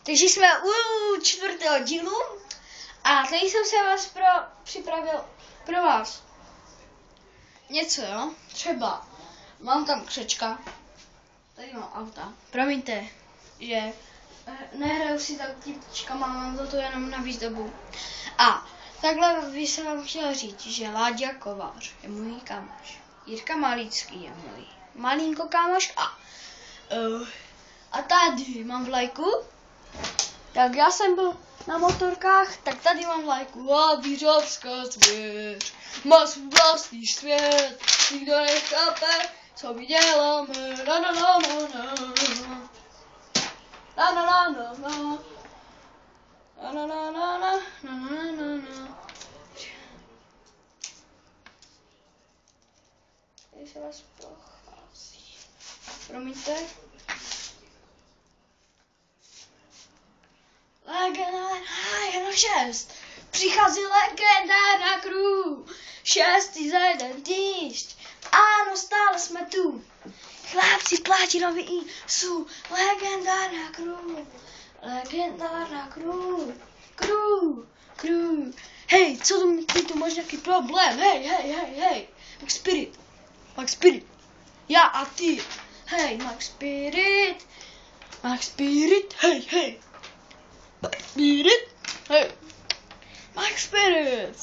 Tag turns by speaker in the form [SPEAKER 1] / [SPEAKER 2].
[SPEAKER 1] Takže jsme u 4. dílu a tady jsem se připravil pro vás něco, jo? Třeba mám tam křečka, tady mám auta. Promiňte, že nehraju si tak típčkama, mám za to jenom na výzdobu. A takhle bych se vám chtěla říct, že Láďa Kovář je můj kámoš. Jirka Malícký je můj malinko kámoš a tady mám vlajku. Jak já jsem byl na motorkách, tak tady mám vlajku. A Bířovská zvěř má svůj vlastní svět, nikdo nechápe, co my děláme. Na na na na na na na na na na na na na na na na na. Tady se vás prochází. Promiňte. Legenda 6. Přichází legendární crew. 6 za jeden týšť. Ano, stále jsme tu. Chlapci platinový jsou legendární crew. Legendární crew. Hej, co tu máš nějaký problém? Hej. Max Spirit. Já a ty. Hej, Max Spirit. Hej. Spirit, hey, Max Spirit.